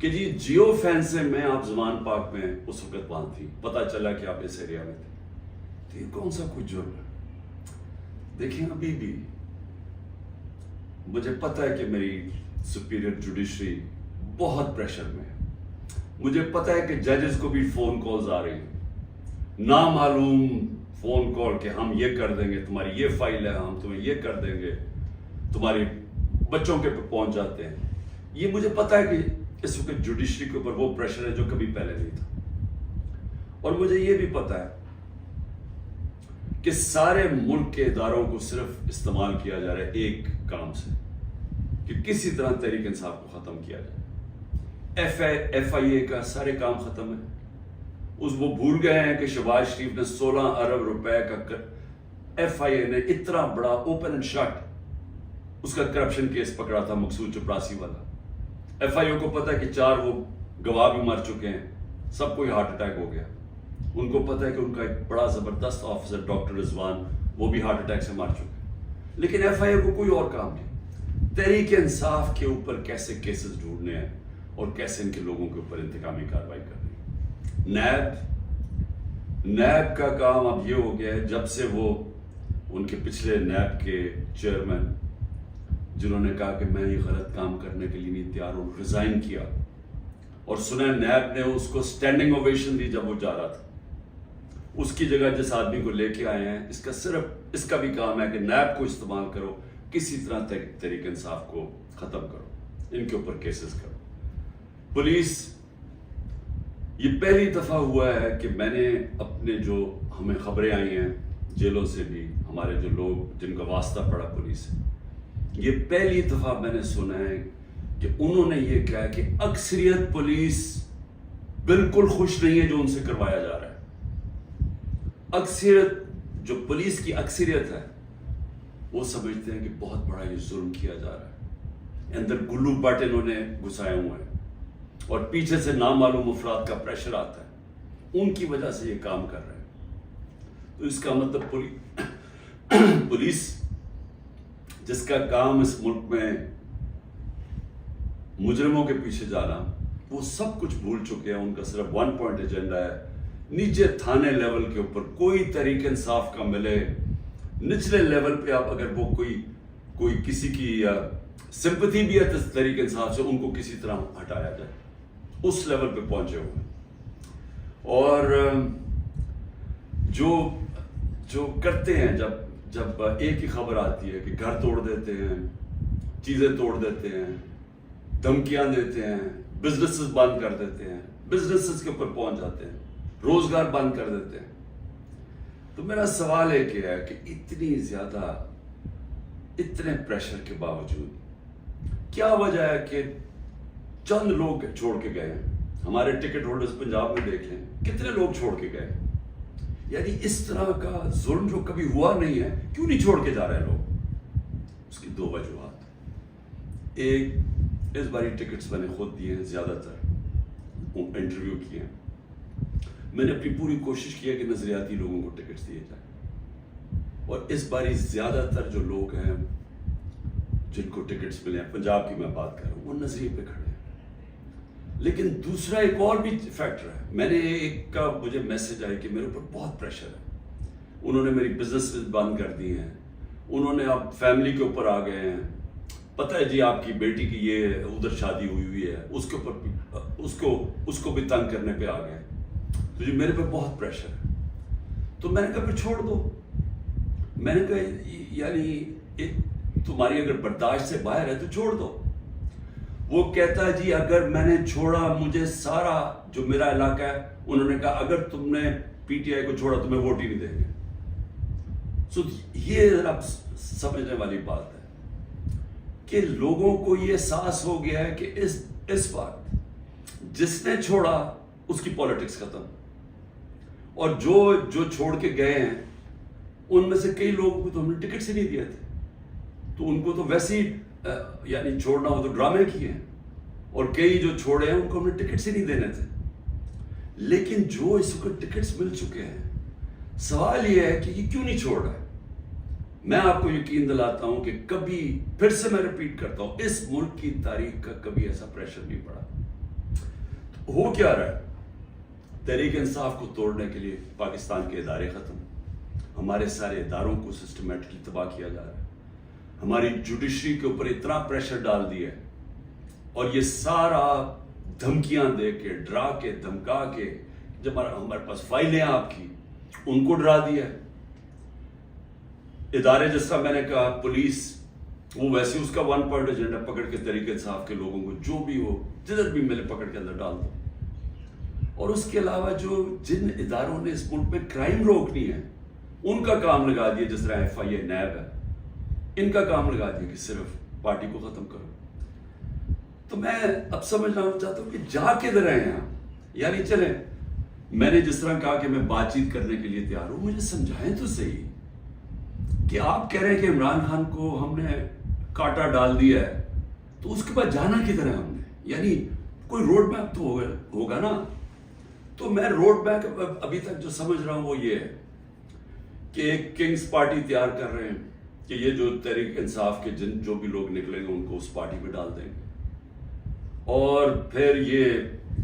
کہ جی جیو فین سے میں آپ زمان پاک میں اس وقت وہاں تھی، پتہ چلا کہ آپ اس ایریا میں تھے، تو یہ کون سا کچھ جرم ہے؟ دیکھیں ابھی بھی مجھے پتہ ہے کہ میری سپیریئر جوڈیشری بہت پریشر میں ہے، مجھے پتہ ہے کہ ججز کو بھی فون کالز آ رہی ہیں، نامعلوم فون کال کہ ہم یہ کر دیں گے، تمہاری یہ فائل ہے، ہم تمہیں یہ کر دیں گے، تمہاری بچوں کے پہنچ جاتے ہیں۔ یہ مجھے پتہ ہے کہ اس وقت جوڈیشری کے اوپر وہ پریشر ہے جو کبھی پہلے نہیں تھا، اور مجھے یہ بھی پتہ ہے کہ سارے ملک کے اداروں کو صرف استعمال کیا جا رہا ہے ایک کام سے، کہ کسی طرح تحریک انصاف کو ختم کیا جائے۔ ایف آئی اے کا سارے کام ختم ہے، وہ بھول گئے ہیں کہ شہباز شریف نے 16 ارب روپے کا ایف آئی اے نے اتنا بڑا اوپن اینڈ شٹ اس کا کرپشن کیس پکڑا تھا، مقصود چپراسی والا۔ ایف آئی اے کو پتا ہے کہ 4 وہ گواہ بھی مر چکے ہیں، سب کو ہارٹ اٹیک ہو گیا، ان کو پتا ہے کہ ان کا ایک بڑا زبردست آفیسر ڈاکٹر رضوان وہ بھی ہارٹ اٹیک سے مر چکے، لیکن ایف آئی اے کو کوئی اور کام نہیں، تحریک انصاف کے اوپر کیسے کیسز ڈھونڈنے ہیں اور کیسے ان کے لوگوں کے اوپر انتقامی کارروائی کرنی ہے۔ نیب کا کام اب یہ ہو گیا ہے، جب سے وہ ان کے پچھلے نیب کے چیئرمین جنہوں نے کہا کہ میں یہ غلط کام کرنے کے لیے نہیں تیار ہوں، ریزائن کیا، اور سنا نیب نے اس کو سٹینڈنگ اوویشن دی جب وہ جا رہا تھا، اس کی جگہ جس آدمی کو لے کے آئے ہیں، اس کا بھی کام ہے کہ نیب کو استعمال کرو، کسی طرح تحریک انصاف کو ختم کرو، ان کے اوپر کیسز کرو۔ پولیس، یہ پہلی دفعہ ہوا ہے کہ میں نے اپنے جو ہمیں خبریں آئی ہیں جیلوں سے بھی، ہمارے جو لوگ جن کا واسطہ پڑا پولیس سے، یہ پہلی دفعہ میں نے سنا ہے کہ انہوں نے یہ کہا کہ اکثریت پولیس بالکل خوش نہیں ہے جو ان سے کروایا جا رہا ہے۔ اکثریت، جو پولیس کی اکثریت ہے، وہ سمجھتے ہیں کہ بہت بڑا یہ ظلم کیا جا رہا ہے، اندر گلو بٹ انہوں نے گھسائے ہوئے ہیں، اور پیچھے سے نامعلوم افراد کا پریشر آتا ہے، ان کی وجہ سے یہ کام کر رہے ہیں۔ تو اس کا مطلب پولیس جس کا کام اس ملک میں مجرموں کے پیچھے جانا، وہ سب کچھ بھول چکے ہیں، ان کا صرف 1 پوائنٹ ایجنڈا ہے، نیچے تھانے لیول کے اوپر کوئی تحریک انصاف کا ملے، نچلے لیول پہ آپ اگر وہ کوئی کسی کی سمپتھی بھی ہے تحریک انصاف سے، ان کو کسی طرح ہٹایا جائے، اس لیول پہ پہنچے ہوئے ہیں۔ اور جو کرتے ہیں، جب ایک ہی خبر آتی ہے کہ گھر توڑ دیتے ہیں، چیزیں توڑ دیتے ہیں، دھمکیاں دیتے ہیں، بزنسز بند کر دیتے ہیں، بزنسز کے اوپر پہنچ جاتے ہیں، روزگار بند کر دیتے ہیں، تو میرا سوال ایک یہ ہے کہ اتنی زیادہ، اتنے پریشر کے باوجود کیا وجہ ہے کہ چند لوگ چھوڑ کے گئے ہیں؟ ہمارے ٹکٹ ہولڈرز پنجاب میں دیکھ لیں کتنے لوگ چھوڑ کے گئے، یعنی اس طرح کا ظلم جو کبھی ہوا نہیں ہے، کیوں نہیں چھوڑ کے جا رہے لوگ؟ اس کی 2 وجوہات۔ ایک، اس باری ٹکٹس میں نے خود دیے ہیں، زیادہ تر انٹرویو کیے ہیں، میں نے اپنی پوری کوشش کی ہے کہ نظریاتی لوگوں کو ٹکٹس دیے جائیں، اور اس باری زیادہ تر جو لوگ ہیں جن کو ٹکٹس ملے ہیں، پنجاب کی میں بات کر رہا ہوں، وہ نظریے پہ کھڑے ہیں۔ لیکن دوسرا ایک اور بھی فیکٹر ہے، میں نے ایک کا مجھے میسج آئی کہ میرے اوپر بہت پریشر ہے، انہوں نے میری بزنس بند کر دی ہیں، انہوں نے اب فیملی کے اوپر آ گئے ہیں، پتہ ہے جی آپ کی بیٹی کی یہ ادھر شادی ہوئی ہے، اس کے اوپر بھی اس کو بھی تنگ کرنے پہ آ گئے، تو جی میرے پہ بہت پریشر ہے۔ تو میں نے کہا پھر چھوڑ دو، میں نے کہا یعنی تمہاری اگر برداشت سے باہر ہے تو چھوڑ دو۔ وہ کہتا ہے جی اگر میں نے چھوڑا، مجھے سارا جو میرا علاقہ ہے، انہوں نے کہا اگر تم نے پی ٹی آئی کو چھوڑا تمہیں ووٹ ہی نہیں دیں گے۔ سو یہ ذرا سمجھنے والی بات ہے کہ لوگوں کو یہ احساس ہو گیا ہے کہ اس وقت جس نے چھوڑا اس کی پالیٹکس ختم، اور جو چھوڑ کے گئے ہیں ان میں سے کئی لوگوں کو تو ہم نے ٹکٹ سے نہیں دیے تھے، تو ان کو تو ویسے ہی یعنی چھوڑنا ہو تو ڈرامے کیے ہیں، اور کئی جو چھوڑے ہیں ان کو ہم نے ٹکٹ سے نہیں دینے تھے۔ لیکن جو اس کو ٹکٹس مل چکے ہیں، سوال یہ ہے کہ یہ کیوں نہیں چھوڑ رہا ہے؟ میں آپ کو یقین دلاتا ہوں کہ کبھی، پھر سے میں ریپیٹ کرتا ہوں، اس ملک کی تاریخ کا کبھی ایسا پریشر نہیں پڑا ہو کیا رہا ہے؟ تحریک انصاف کو توڑنے کے لیے پاکستان کے ادارے ختم، ہمارے سارے اداروں کو سسٹمیٹکلی تباہ کیا جا رہا ہے، ہماری جوڈیشری کے اوپر اتنا پریشر ڈال دیا ہے، اور یہ سارا دھمکیاں دے کے، ڈرا کے، دھمکا کے، جب ہمارے پاس فائلیں آپ کی، ان کو ڈرا دیا ہے۔ ادارے جس طرح میں نے کہا پولیس، وہ ویسے اس کا ون پوائنٹ ایجنڈا پکڑ کے تحریک انصاف کے لوگوں کو جو بھی ہو جدھر بھی ملے پکڑ کے اندر ڈال دو۔ اور اس کے علاوہ جو جن اداروں نے اس ملک میں کرائم روکنی ہے ان کا کام لگا دیا، جس طرح ایف آئی اے، نیب ہے، ان کا کام لگا دیا کہ صرف پارٹی کو ختم کرو۔ تو میں اب سمجھنا چاہتا ہوں کہ جا کدھر رہے ہیں آپ؟ یعنی چلیں، میں نے جس طرح کہا کہ میں بات چیت کرنے کے لیے تیار ہوں، مجھے سمجھائیں تو صحیح کہ آپ کہہ رہے ہیں کہ عمران خان کو ہم نے کاٹا ڈال دیا ہے، تو اس کے بعد جانا کدھر ہے ہم نے؟ یعنی کوئی روڈ میپ تو ہوگا نا۔ تو میں روڈ میپ ابھی تک جو سمجھ رہا ہوں وہ یہ ہے کہ ایک کنگز پارٹی تیار کر رہے ہیں کہ یہ جو تحریک انصاف کے جو بھی لوگ نکلیں گے ان کو اس پارٹی میں ڈال دیں گے، اور پھر یہ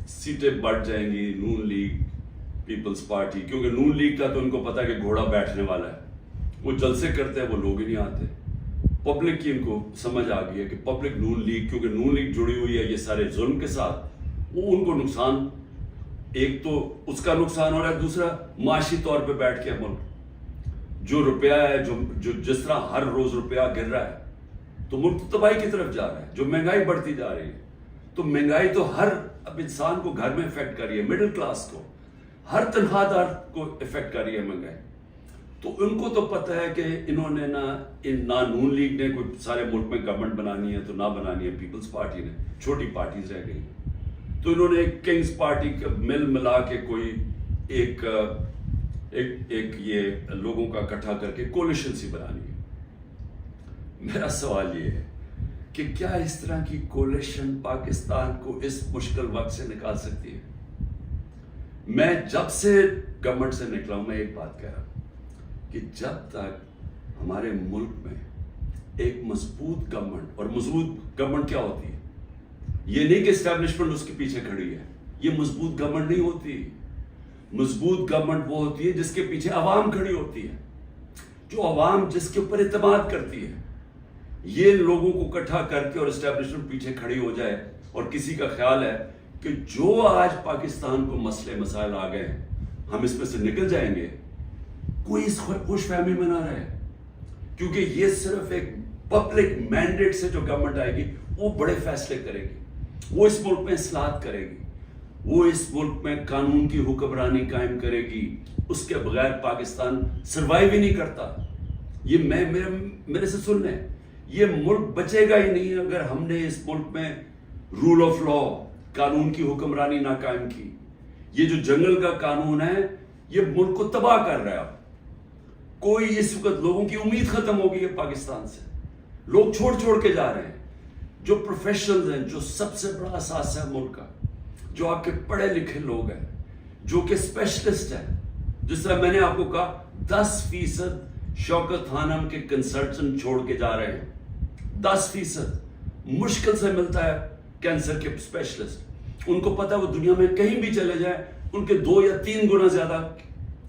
سیٹیں بڑھ جائیں گی نون لیگ، پیپلز پارٹی، کیونکہ نون لیگ کا تو ان کو پتا ہے کہ گھوڑا بیٹھنے والا ہے، وہ جلسے کرتے ہیں، وہ لوگ ہی نہیں آتے۔ پبلک کی ان کو سمجھ آ گئی ہے کہ پبلک نون لیگ، کیونکہ نون لیگ جڑی ہوئی ہے یہ سارے ظلم کے ساتھ، وہ ان کو نقصان، ایک تو اس کا نقصان ہو رہا ہے، دوسرا معاشی طور پہ بیٹھ کے ملک جو روپیہ ہے، جو جس طرح ہر روز روپیہ گر رہا ہے تو ملک تو تباہی کی طرف جا رہا ہے، جو مہنگائی بڑھتی جا رہی ہے، تو مہنگائی تو ہر اب انسان کو گھر میں افیکٹ کر رہی ہے، مڈل کلاس کو، ہر تنخواہ دار کو افیکٹ کر رہی ہے مہنگائی۔ تو ان کو تو پتہ ہے کہ انہوں نے نہ نون لیگ نے کوئی سارے ملک میں گورنمنٹ بنانی ہے تو نہ بنانی ہے پیپلز پارٹی نے، چھوٹی پارٹیز رہ گئی، تو انہوں نے ایک کنگز پارٹی کا مل ملا کے کوئی ایک یہ لوگوں کا اکٹھا کر کے کولیشن سی بنانی ہے۔ میرا سوال یہ ہے کہ کیا اس طرح کی کولیشن پاکستان کو اس مشکل وقت سے نکال سکتی ہے؟ میں جب سے گورنمنٹ سے نکلا ہوں، میں ایک بات کہہ رہا ہوں کہ جب تک ہمارے ملک میں ایک مضبوط گورنمنٹ، اور مضبوط گورنمنٹ کیا ہوتی ہے؟ یہ نہیں کہ اسٹیبلشمنٹ اس کے پیچھے کھڑی ہے، یہ مضبوط گورنمنٹ نہیں ہوتی۔ مضبوط گورنمنٹ وہ ہوتی ہے جس کے پیچھے عوام کھڑی ہوتی ہے، جو عوام جس کے اوپر اعتماد کرتی ہے۔ یہ لوگوں کو اکٹھا کر کے اور اسٹیبلشمنٹ پیچھے کھڑی ہو جائے، اور کسی کا خیال ہے کہ جو آج پاکستان کو مسئلے مسائل آ گئے ہم اس میں سے نکل جائیں گے، کوئی اس خوش فہمی میں نہ رہے، کیونکہ یہ صرف ایک پبلک مینڈیٹ سے جو گورنمنٹ آئے گی وہ بڑے فیصلے کرے گی، وہ اس ملک میں اصلاحات کرے گی، وہ اس ملک میں قانون کی حکمرانی قائم کرے گی، اس کے بغیر پاکستان سروائیو ہی نہیں کرتا۔ یہ میرے سے سن لیں، یہ ملک بچے گا ہی نہیں اگر ہم نے اس ملک میں رول آف لا، قانون کی حکمرانی نہ قائم کی۔ یہ جو جنگل کا قانون ہے یہ ملک کو تباہ کر رہا ہے۔ کوئی اس وقت لوگوں کی امید ختم ہو گئی ہے پاکستان سے، لوگ چھوڑ کے جا رہے ہیں۔ جو پروفیشنلز ہیں، جو سب سے بڑا اثاثہ ہے ملک کا، جو آپ کے پڑھے لکھے لوگ ہیں، جو کہ اسپیشلسٹ ہیں، جس طرح میں نے آپ کو کہا 10% شوکت خانم کے کنسلٹنٹ چھوڑ کے جا رہے ہیں، 10% مشکل سے ملتا ہے کینسر کے اسپیشلسٹ۔ ان کو پتا ہے وہ دنیا میں کہیں بھی چلے جائیں ان کے 2 یا 3 گنا زیادہ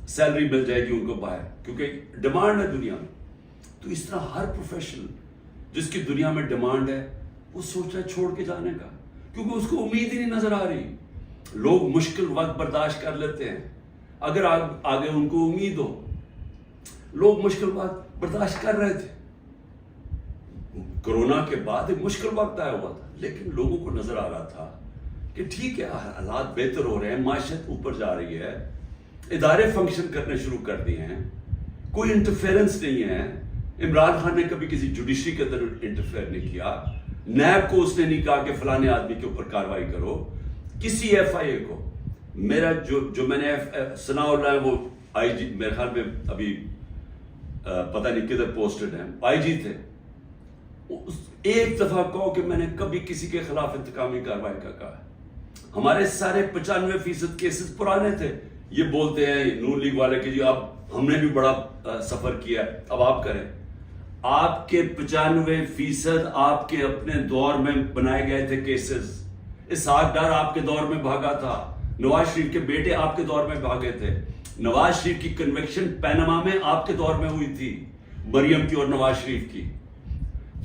سیلری مل جائے گی ان کو باہر، کیونکہ ڈیمانڈ ہے دنیا میں۔ تو اس طرح ہر پروفیشنل جس کی دنیا میں ڈیمانڈ ہے وہ سوچ رہا ہے چھوڑ کے جانے کا، کیونکہ اس کو امید ہی نہیں نظر آ رہی۔ لوگ مشکل وقت برداشت کر لیتے ہیں اگر آگے ان کو امید ہو۔ لوگ مشکل وقت برداشت کر رہے تھے، کرونا کے بعد ایک مشکل وقت آیا ہوا تھا، لیکن لوگوں کو نظر آ رہا تھا کہ ٹھیک ہے حالات بہتر ہو رہے ہیں، معیشت اوپر جا رہی ہے، ادارے فنکشن کرنے شروع کر دیے ہیں، کوئی انٹرفیئرنس نہیں ہے۔ عمران خان نے کبھی کسی جوڈیشری کے اندر انٹرفیئر نہیں کیا، نیب کو اس نے نہیں کہا کہ فلانے آدمی کے اوپر کاروائی کرو، کسی ایف آئی اے کو۔ میرا جو میں نے ثناء اللہ ہے وہ آئی جی، میرے خیال میں ابھی پتہ نہیں کدھر پوسٹڈ ہیں، آئی جی تھے، ایک دفعہ کہو کہ میں نے کبھی کسی کے خلاف انتقامی کاروائی کا کہا ہے۔ ہمارے سارے 95% کیسز پرانے تھے۔ یہ بولتے ہیں نون لیگ والے کہ جی اب ہم نے بھی بڑا سفر کیا ہے، اب آپ کریں۔ آپ کے 95% آپ کے اپنے دور میں بنائے گئے تھے کیسز، اسحاق ڈار آپ کے دور میں بھاگا تھا, نواز شریف کے بیٹے آپ کے دور میں بھاگے تھے, نواز شریف کی کنویکشن پینما میں آپ کے دور میں ہوئی تھی, مریم کی اور نواز شریف کی.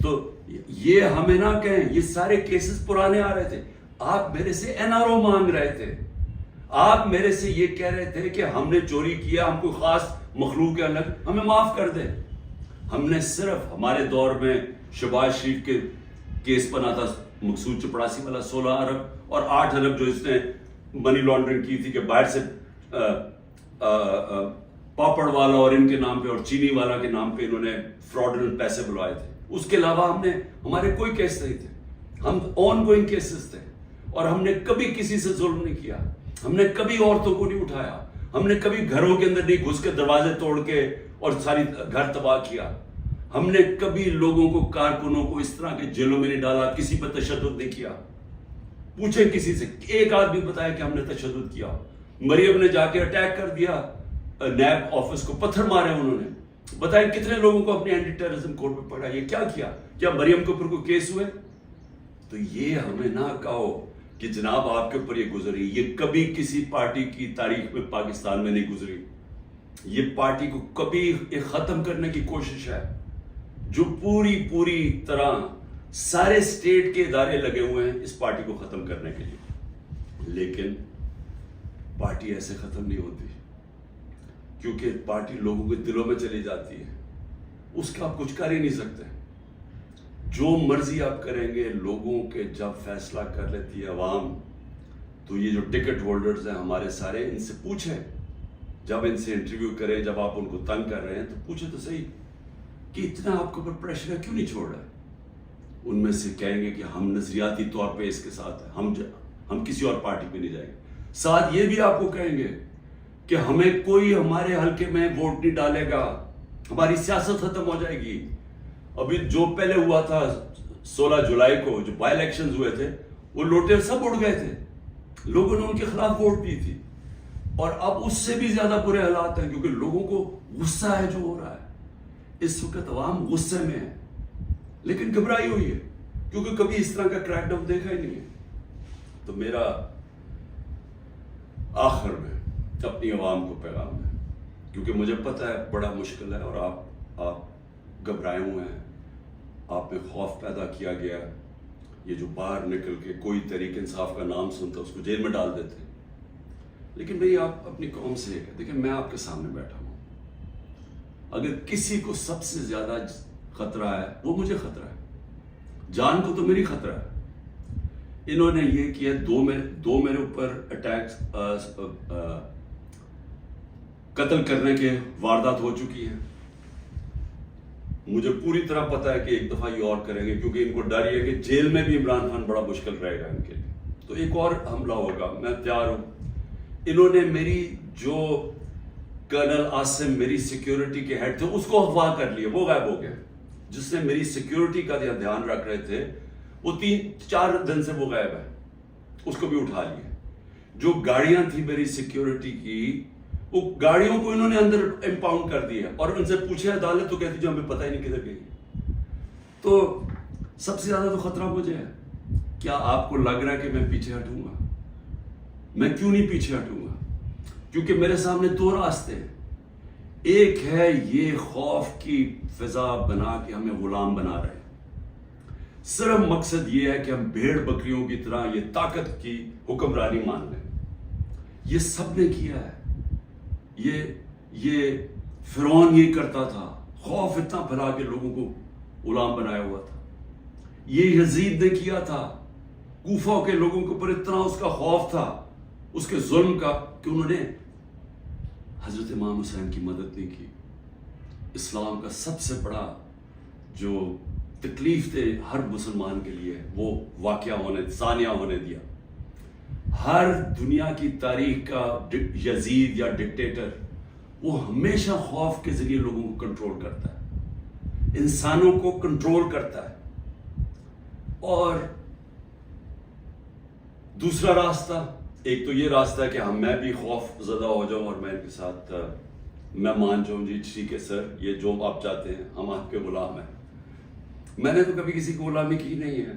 تو یہ ہمیں نہ کہیں, یہ سارے کیسز پرانے آ رہے تھے. آپ میرے سے این آر او مانگ رہے تھے, آپ میرے سے یہ کہہ رہے تھے کہ ہم نے چوری کیا, ہم کوئی خاص مخلوق ہے الگ, ہمیں معاف کر دیں. ہم نے صرف ہمارے دور میں شہباز شریف کے کیس بنا تھا, مقصود چپڑاسی والا 16 ارب اور 8 ارب جو اس نے منی لانڈرنگ کی تھی کہ باہر سے پاپڑ والا اور ان کے نام پہ اور چینی والا کے نام پہ انہوں نے فراڈنٹ پیسے بلوائے تھے. اس کے علاوہ ہمارے کوئی کیس نہیں تھے, ہم آن گوئنگ کیسز تھے, اور ہم نے کبھی کسی سے ظلم نہیں کیا, ہم نے کبھی عورتوں کو نہیں اٹھایا, ہم نے کبھی گھروں کے اندر نہیں گھس کے دروازے توڑ کے اور ساری گھر تباہ کیا, ہم نے کبھی لوگوں کو, کارکنوں کو اس طرح کے جیلوں میں نہیں ڈالا, کسی پر تشدد نہیں کیا. پوچھیں کسی سے, ایک آدمی بتایا کہ ہم نے تشدد کیا. مریم نے جا کے اٹیک کر دیا نیب آفس کو, پتھر مارے انہوں نے, بتائیں کتنے لوگوں کو اپنے اینٹی ٹیررزم کوڈ پہ پڑھا, یہ کیا کیا؟ کیا مریم کے اوپر کوئی کیس ہوئے؟ تو یہ ہمیں نہ کہو کہ جناب آپ کے اوپر یہ گزری, یہ کبھی کسی پارٹی کی تاریخ میں پاکستان میں نہیں گزری. یہ پارٹی کو کبھی ختم کرنے کی کوشش ہے, جو پوری طرح سارے اسٹیٹ کے ادارے لگے ہوئے ہیں اس پارٹی کو ختم کرنے کے لیے. لیکن پارٹی ایسے ختم نہیں ہوتی, کیونکہ پارٹی لوگوں کے دلوں میں چلی جاتی ہے, اس کا آپ کچھ کر ہی نہیں سکتے. جو مرضی آپ کریں گے, لوگوں کے جب فیصلہ کر لیتی ہے عوام, تو یہ جو ٹکٹ ہولڈرز ہیں ہمارے سارے, ان سے پوچھیں, جب ان سے انٹرویو کریں, جب آپ ان کو تنگ کر رہے ہیں تو پوچھیں تو صحیح کہ اتنا آپ کے اوپر پریشر ہے, کیوں نہیں چھوڑ رہے. ان میں سے کہیں گے کہ ہم نظریاتی طور پہ اس کے ساتھ ہیں, ہم کسی اور پارٹی پہ نہیں جائیں گے. ساتھ یہ بھی آپ کو کہیں گے کہ ہمیں کوئی ہمارے حلقے میں ووٹ نہیں ڈالے گا, ہماری سیاست ختم ہو جائے گی. ابھی جو پہلے ہوا تھا 16 جولائی کو جو بائی الیکشنز ہوئے تھے, وہ لوٹے سب اڑ گئے تھے, لوگوں نے ان کے خلاف ووٹ دی تھی. اور اب اس سے بھی زیادہ برے حالات ہیں, کیونکہ لوگوں کو غصہ ہے جو ہو رہا ہے. اس وقت عوام غصے میں ہے, لیکن گھبرائی ہوئی ہے, کیونکہ کبھی اس طرح کا کریک ڈاؤن دیکھا ہی نہیں ہے. تو میرا آخر میں اپنی عوام کو پیغام ہے, کیونکہ مجھے پتہ ہے بڑا مشکل ہے, اور آپ گھبرائے ہوئے ہیں, آپ میں خوف پیدا کیا گیا. یہ جو باہر نکل کے کوئی تحریک انصاف کا نام سنتا اس کو جیل میں ڈال دیتے. لیکن میری آپ اپنی قوم سے یہ کہ دیکھیں, میں آپ کے سامنے بیٹھا ہوں, اگر کسی کو سب سے زیادہ خطرہ ہے وہ مجھے خطرہ ہے, جان کو تو میری خطرہ ہے. انہوں نے یہ کیا, دو میرے اوپر اٹیکس, قتل کرنے کے واردات ہو چکی ہیں. مجھے پوری طرح پتا ہے کہ ایک دفعہ یہ اور کریں گے, کیونکہ ان کو ڈر یہ ہے کہ جیل میں بھی عمران خان بڑا مشکل رہے گا ان کے لیے, تو ایک اور حملہ ہوگا. میں تیار ہوں. انہوں نے میری جو کرنل عاصم میری سیکیورٹی کے ہیڈ تھے اس کو اغوا کر لیا, وہ غائب ہو گئے. جس نے میری سیکیورٹی کا دھیان رکھ رہے تھے وہ 3-4 دن سے وہ غائب ہے, اس کو بھی اٹھا لیا. جو گاڑیاں تھی میری سیکیورٹی کی, وہ گاڑیوں کو انہوں نے اندر امپاؤنڈ کر دیا, اور ان سے پوچھے عدالت تو کہتی جو ہمیں پتہ ہی نہیں کدھر گئی. تو سب سے زیادہ تو خطرہ مجھے ہے. کیا آپ کو لگ رہا ہے کہ میں پیچھے ہٹوں گا؟ میں کیوں نہیں پیچھے ہٹوں گا؟ کیونکہ میرے سامنے 2 راستے ہیں. ایک ہے یہ خوف کی فضا بنا کے ہمیں غلام بنا رہے ہیں, صرف مقصد یہ ہے کہ ہم بھیڑ بکریوں کی طرح یہ طاقت کی حکمرانی مان لیں. یہ سب نے کیا ہے. یہ فرعون یہ کرتا تھا, خوف اتنا پھیلا کے لوگوں کو غلام بنایا ہوا تھا. یہ یزید نے کیا تھا, کوفہ کے لوگوں کے اوپر اتنا اس کا خوف تھا اس کے ظلم کا کہ انہوں نے حضرت امام حسین کی مدد نہیں کی. اسلام کا سب سے بڑا جو تکلیف تھے ہر مسلمان کے لیے وہ ثانیہ ہونے دیا. ہر دنیا کی تاریخ کا یزید یا ڈکٹیٹر وہ ہمیشہ خوف کے ذریعے لوگوں کو کنٹرول کرتا ہے, انسانوں کو کنٹرول کرتا ہے. اور دوسرا راستہ, ایک تو یہ راستہ ہے کہ میں بھی خوف زدہ ہو جاؤں اور میں ان کے ساتھ میں مان جاؤں, جی ٹھیک ہے سر, یہ جو آپ چاہتے ہیں, ہم آپ کے غلام ہیں. میں نے تو کبھی کسی کو غلامی کی نہیں ہے.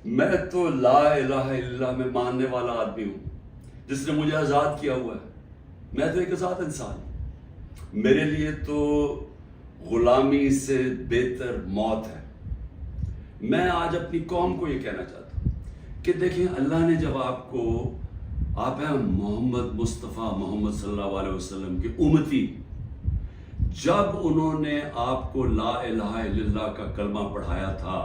میں تو لا الہ الا اللہ میں ماننے والا آدمی ہوں جس نے مجھے آزاد کیا ہوا ہے. میں تو ایک آزاد انسان ہوں. میرے لیے تو غلامی سے بہتر موت ہے. میں آج اپنی قوم کو یہ کہنا چاہتا ہوں کہ دیکھیں اللہ نے جب آپ ہیں محمد مصطفیٰ محمد صلی اللہ علیہ وسلم کے امتی، جب انہوں نے آپ کو لا الہ الا اللہ کا کلمہ پڑھایا تھا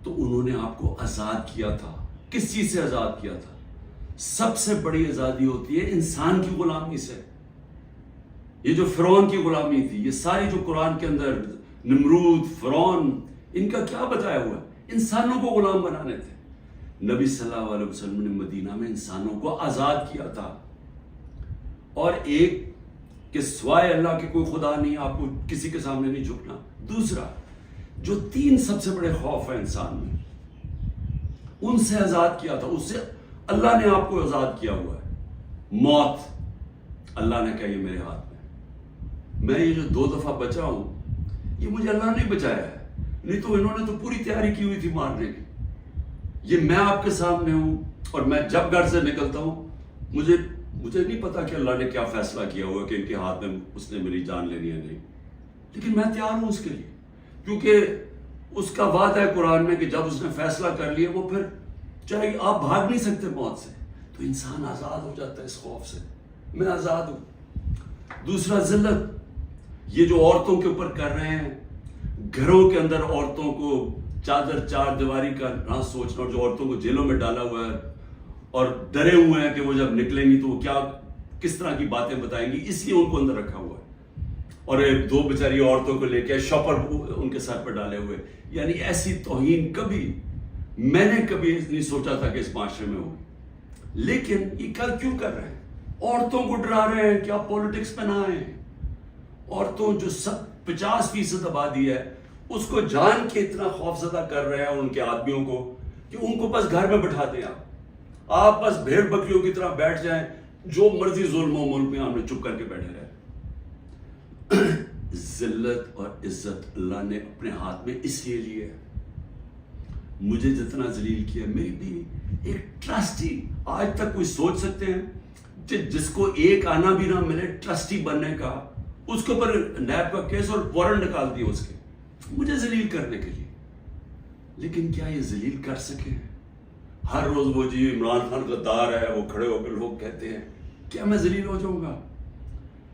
تو انہوں نے آپ کو آزاد کیا تھا. کس چیز سے آزاد کیا تھا؟ سب سے بڑی آزادی ہوتی ہے انسان کی غلامی سے. یہ جو فرعون کی غلامی تھی، یہ ساری جو قرآن کے اندر نمرود، فرعون، ان کا کیا بتایا ہوا ہے؟ انسانوں کو غلام بنانے تھے. نبی صلی اللہ علیہ وسلم نے مدینہ میں انسانوں کو آزاد کیا تھا. اور ایک کہ سوائے اللہ کے کوئی خدا نہیں، آپ کو کسی کے سامنے نہیں جھکنا. دوسرا، جو 3 سب سے بڑے خوف ہیں انسان میں، ان سے آزاد کیا تھا. اس سے اللہ نے آپ کو آزاد کیا ہوا ہے. موت، اللہ نے کہا یہ میرے ہاتھ میں یہ جو 2 دفعہ بچا ہوں، یہ مجھے اللہ نے بچایا ہے. نہیں تو انہوں نے تو پوری تیاری کی ہوئی تھی مارنے کی. یہ میں آپ کے سامنے ہوں، اور میں جب گھر سے نکلتا ہوں مجھے نہیں پتا کہ اللہ نے کیا فیصلہ کیا ہوا کہ ان کے ہاتھ میں اس نے میری جان لینی ہے نہیں، لیکن میں تیار ہوں اس کے لیے، کیونکہ اس کا وعدہ ہے قرآن میں کہ جب اس نے فیصلہ کر لیا، وہ پھر چاہے آپ بھاگ نہیں سکتے موت سے. تو انسان آزاد ہو جاتا ہے اس خوف سے. میں آزاد ہوں. دوسرا، ذلت. یہ جو عورتوں کے اوپر کر رہے ہیں، گھروں کے اندر عورتوں کو چادر 4 دیواری کا نہ سوچنا، اور جو عورتوں کو جیلوں میں ڈالا ہوا ہے اور ڈرے ہوئے ہیں کہ وہ جب نکلیں گی تو وہ کس طرح کی باتیں بتائیں گی، اس لیے ان کو اندر رکھا ہوا ہے. اور 2 بیچاری عورتوں کو لے کے شاپر ان کے سر پہ ڈالے ہوئے. یعنی ایسی توہین میں نے کبھی نہیں سوچا تھا کہ اس معاشرے میں ہوگی. لیکن یہ کیوں کر رہے ہیں؟ عورتوں کو ڈرا رہے ہیں کہ آپ پولیٹکس میں نہ آئیں. عورتوں جو 50% آبادی ہے، اس کو جان کے اتنا خوف زدہ کر رہے ہیں ان کے آدمیوں کو کہ ان کو بس گھر میں بٹھا دیں. آپ بس بھیڑ بکریوں کی طرح بیٹھ جائیں، جو مرضی ظلم و ملک میں ہم نے چپ کر کے بیٹھے رہے. ذلت اور عزت اللہ نے اپنے ہاتھ میں اس لیے لی ہے. مجھے جتنا ذلیل کیا، میری بھی ایک ٹرسٹی، آج تک کوئی سوچ سکتے ہیں جس کو ایک آنا بھی نہ ملے ٹرسٹی بننے کا، اس کے اوپر نیب کا کیس اور وارنٹ نکال دیا اس کے، مجھے ذلیل کرنے کے لیے. لیکن کیا یہ ذلیل کر سکے؟ ہر روز وہ جی عمران خان غدار ہے، وہ کھڑے ہو کے لوگ کہتے ہیں، کیا میں ذلیل ہو جاؤں گا؟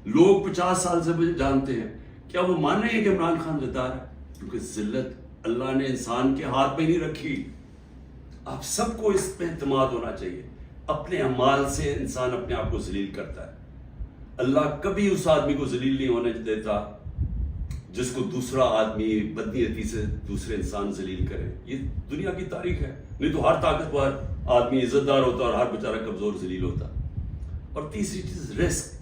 لوگ 50 سال سے مجھے جانتے ہیں، کیا وہ مانیں گے کہ عمران خان غدار ہے؟ کیونکہ ذلت اللہ نے انسان کے ہاتھ میں نہیں رکھی. آپ سب کو اس پہ اعتماد ہونا چاہیے. اپنے اعمال سے انسان اپنے آپ کو ذلیل کرتا ہے. اللہ کبھی اس آدمی کو ذلیل نہیں ہونے دیتا جس کو دوسرا آدمی بدنیتی سے دوسرے انسان ذلیل کرے. یہ دنیا کی تاریخ ہے. نہیں تو ہر طاقتور آدمی عزت دار ہوتا اور ہر بیچارہ کمزور ذلیل ہوتا. اور تیسری چیز، رزق.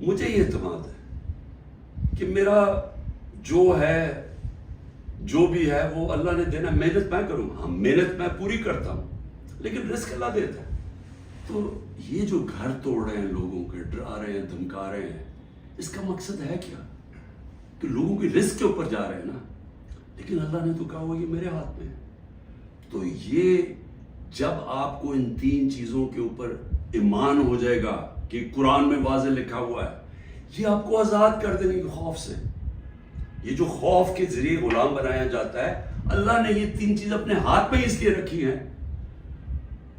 مجھے یہ اعتماد ہے کہ میرا جو بھی ہے وہ اللہ نے دینا. محنت میں کروں گا، محنت میں پوری کرتا ہوں، لیکن رزق اللہ دیتا ہے. تو یہ جو گھر توڑ رہے ہیں، لوگوں کے ڈرا رہے ہیں، دھمکا رہے ہیں، اس کا مقصد ہے کیا؟ کہ لوگوں کی رزق کے اوپر جا رہے ہیں نا. لیکن اللہ نے تو کہا وہ یہ میرے ہاتھ میں ہے. تو یہ جب آپ کو ان 3 چیزوں کے اوپر ایمان ہو جائے گا کہ قرآن میں واضح لکھا ہوا ہے، یہ آپ کو آزاد کر دیں گے خوف سے. یہ جو خوف کے ذریعے غلام بنایا جاتا ہے، اللہ نے یہ 3 چیز اپنے ہاتھ میں اس لیے رکھی ہیں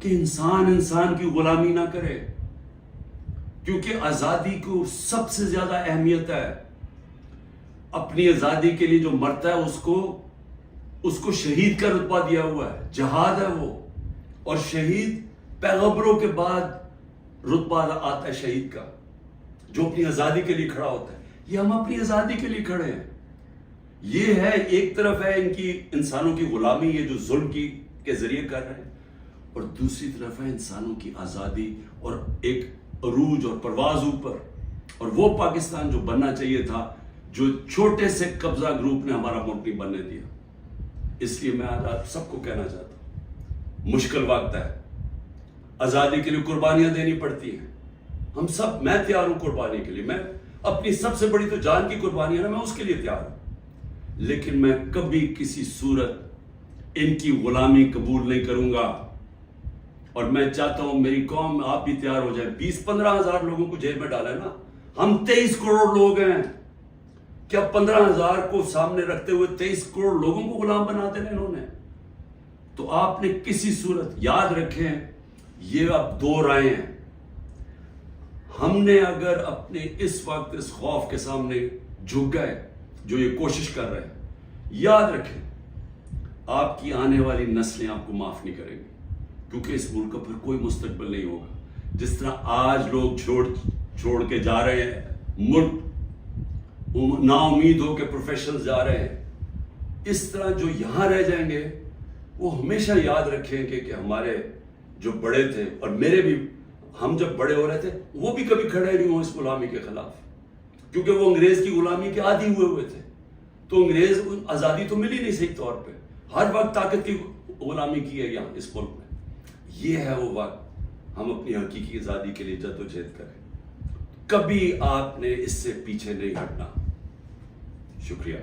کہ انسان کی غلامی نہ کرے. کیونکہ آزادی کو سب سے زیادہ اہمیت ہے. اپنی آزادی کے لیے جو مرتا ہے اس کو شہید کا رتبہ دیا ہوا ہے. جہاد ہے وہ. اور شہید پیغمبروں کے بعد رتبہ آتا ہے شہید کا، جو اپنی آزادی کے لیے کھڑا ہوتا ہے. یہ ہم اپنی آزادی کے لیے کھڑے ہیں. یہ ہے ایک طرف ہے انسانوں کی غلامی، یہ جو ظلم کے ذریعے کر رہے ہیں، اور دوسری طرف ہے انسانوں کی آزادی اور ایک عروج اور پرواز اوپر. اور وہ پاکستان جو بننا چاہیے تھا، جو چھوٹے سے قبضہ گروپ نے ہمارا ملک نہیں بننے دیا. اس لیے میں آج آپ سب کو کہنا چاہتا ہوں، مشکل وقت ہے، آزادی کے لیے قربانیاں دینی پڑتی ہیں. ہم سب، میں تیار ہوں قربانی کے لیے. میں اپنی سب سے بڑی تو جان کی قربانی ہے نا، میں اس کے لیے تیار ہوں. لیکن میں کبھی کسی صورت ان کی غلامی قبول نہیں کروں گا. اور میں چاہتا ہوں میری قوم آپ بھی تیار ہو جائے. 20-15 ہزار لوگوں کو جیل میں ڈالا ہے نا, ہم 23 کروڑ لوگ ہیں. کیا 15 ہزار کو سامنے رکھتے ہوئے 23 کروڑ لوگوں کو غلام بنا دینا انہوں نے؟ تو آپ نے کسی صورت یاد رکھیں, یہ اب 2 رائے ہیں. ہم نے اگر اپنے اس وقت اس خوف کے سامنے جھک گئے جو یہ کوشش کر رہے ہیں, یاد رکھیں آپ کی آنے والی نسلیں آپ کو معاف نہیں کریں گی, کیونکہ اس ملک کا پھر کوئی مستقبل نہیں ہوگا. جس طرح آج لوگ چھوڑ کے جا رہے ہیں ملک, نا امید ہو کے پروفیشنل جا رہے ہیں, اس طرح جو یہاں رہ جائیں گے وہ ہمیشہ یاد رکھیں کہ ہمارے جو بڑے تھے, اور میرے بھی, ہم جب بڑے ہو رہے تھے وہ بھی کبھی کھڑے نہیں ہوں اس غلامی کے خلاف, کیونکہ وہ انگریز کی غلامی کے عادی ہوئے تھے. تو انگریز آزادی تو ملی نہیں صحیح طور پہ, ہر وقت طاقت کی غلامی کی ہے یہاں اس ملک میں. یہ ہے وہ وقت ہم اپنی حقیقی آزادی کے لیے جدوجہد کریں. کبھی آپ نے اس سے پیچھے نہیں ہٹنا. شکریہ.